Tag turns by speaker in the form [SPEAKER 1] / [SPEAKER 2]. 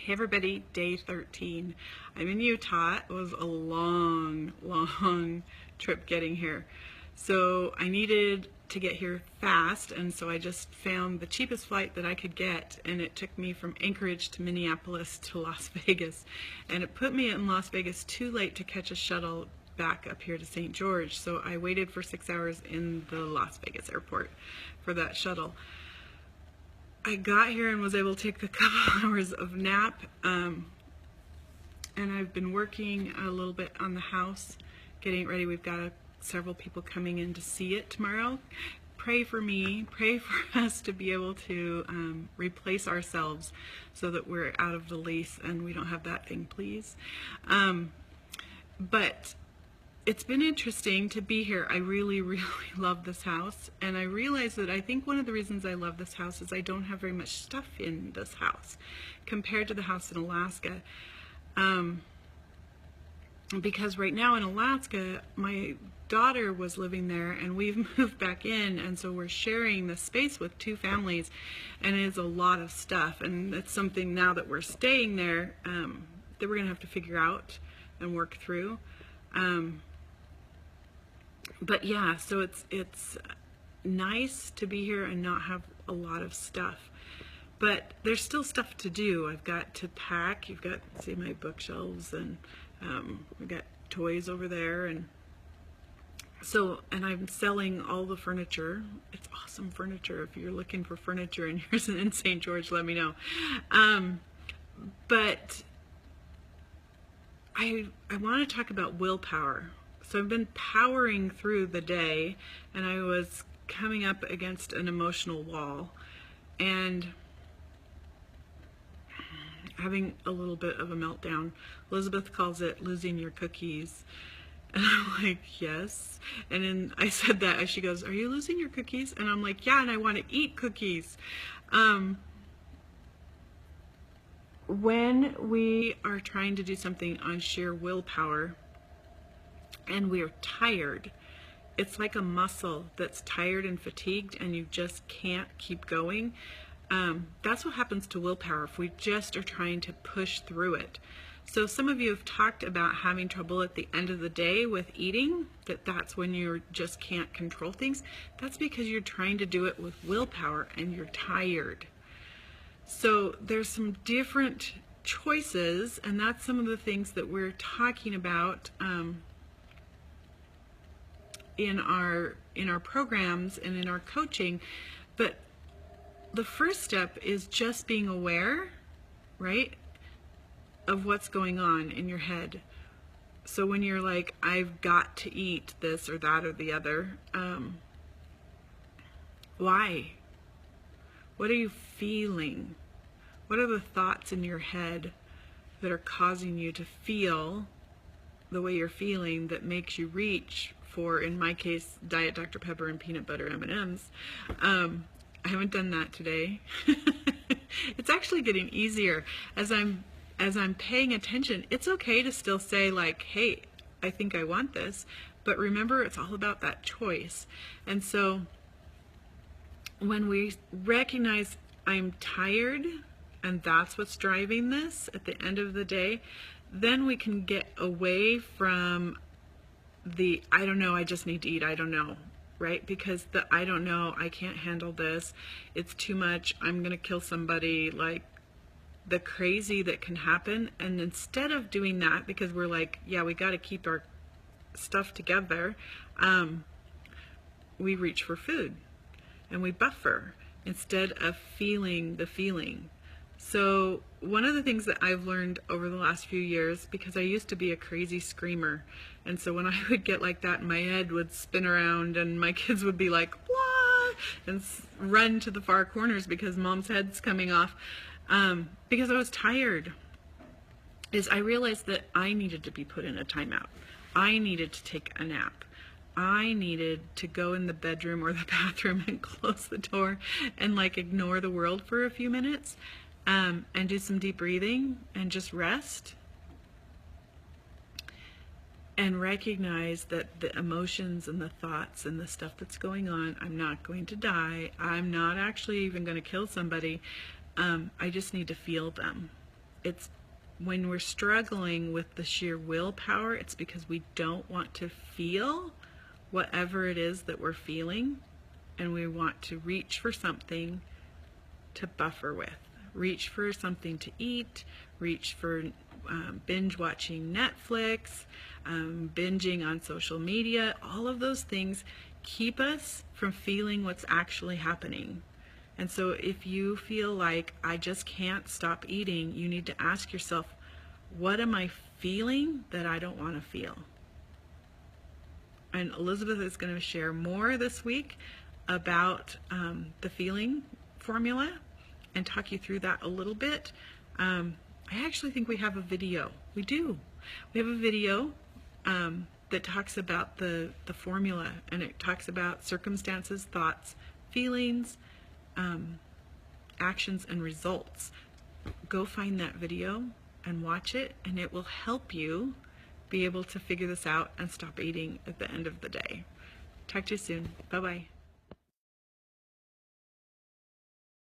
[SPEAKER 1] Hey everybody, day 13. I'm in Utah. It was a long trip getting here. So I needed to get here fast, and so I just found the cheapest flight that I could get, and it took me from Anchorage to Minneapolis to Las Vegas. And it put me in Las Vegas too late to catch a shuttle back up here to St. George. So I waited for 6 hours in the Las Vegas airport for that shuttle. I got here and was able to take a couple hours of nap, and I've been working a little bit on the house, getting it ready. We've got several people coming in to see it tomorrow. Pray for me, pray for us to be able to replace ourselves so that we're out of the lease and we don't have that thing, please. But it's been interesting to be here. I really love this house, and I realize that I think one of the reasons I love this house is I don't have very much stuff in this house compared to the house in Alaska. Because right now in Alaska, my daughter was living there and we've moved back in, and so we're sharing the space with two families, and it is a lot of stuff, and it's something now that we're staying there that we're gonna have to figure out and work through. But yeah, so it's nice to be here and not have a lot of stuff. But there's still stuff to do. I've got to pack. You've got, see, my bookshelves, and we've got toys over there, and so, and I'm selling all the furniture. It's awesome furniture. If you're looking for furniture and you're in St. George, let me know. But I want to talk about willpower. So I've been powering through the day, and I was coming up against an emotional wall and having a little bit of a meltdown. Elizabeth calls it losing your cookies. And I'm like, yes. And then I said that, and she goes, are you losing your cookies? And I'm like, yeah, and I want to eat cookies. When we are trying to do something on sheer willpower, and we're tired, it's like a muscle that's tired and fatigued and you just can't keep going. That's what happens to willpower if we just are trying to push through it. So some of you have talked about having trouble at the end of the day with eating, that's when you just can't control things. That's because you're trying to do it with willpower and you're tired. So there's some different choices, and that's some of the things that we're talking about in our programs and in our coaching. But the first step is just being aware, right, of what's going on in your head. So when you're like, I've got to eat this or that or the other, why? What are you feeling? What are the thoughts in your head that are causing you to feel the way you're feeling that makes you reach for, in my case, Diet Dr. Pepper and peanut butter M&Ms. I haven't done that today. It's actually getting easier as I'm paying attention. It's okay to still say, like, hey, I think I want this, but remember, it's all about that choice. And so when we recognize I'm tired and that's what's driving this at the end of the day, then we can get away from the I don't know, I just need to eat, I don't know, right? Because the I don't know, I can't handle this, it's too much, I'm gonna kill somebody, like the crazy that can happen. And instead of doing that, because we're like, yeah, we got to keep our stuff together, we reach for food and we buffer instead of feeling the feeling. So one of the things that I've learned over the last few years, because I used to be a crazy screamer, and so when I would get like that, my head would spin around and my kids would be like, blah, and run to the far corners because mom's head's coming off, because I was tired, is I realized that I needed to be put in a timeout. I needed to take a nap. I needed to go in the bedroom or the bathroom and close the door and like ignore the world for a few minutes. And do some deep breathing and just rest and recognize that the emotions and the thoughts and the stuff that's going on, I'm not going to die. I'm not actually even going to kill somebody. I just need to feel them. it's when we're struggling with the sheer willpower, it's because we don't want to feel whatever it is that we're feeling, and we want to reach for something to buffer with. Reach for something to eat, reach for binge watching Netflix, binging on social media. All of those things keep us from feeling what's actually happening. And so if you feel like I just can't stop eating, you need to ask yourself, what am I feeling that I don't want to feel? And Elizabeth is going to share more this week about the feeling formula and talk you through that a little bit. I actually think we have a video. We do. We have a video that talks about the formula, and it talks about circumstances, thoughts, feelings, actions, and results. Go find that video and watch it, and it will help you be able to figure this out and stop eating at the end of the day. Talk to you soon. Bye-bye.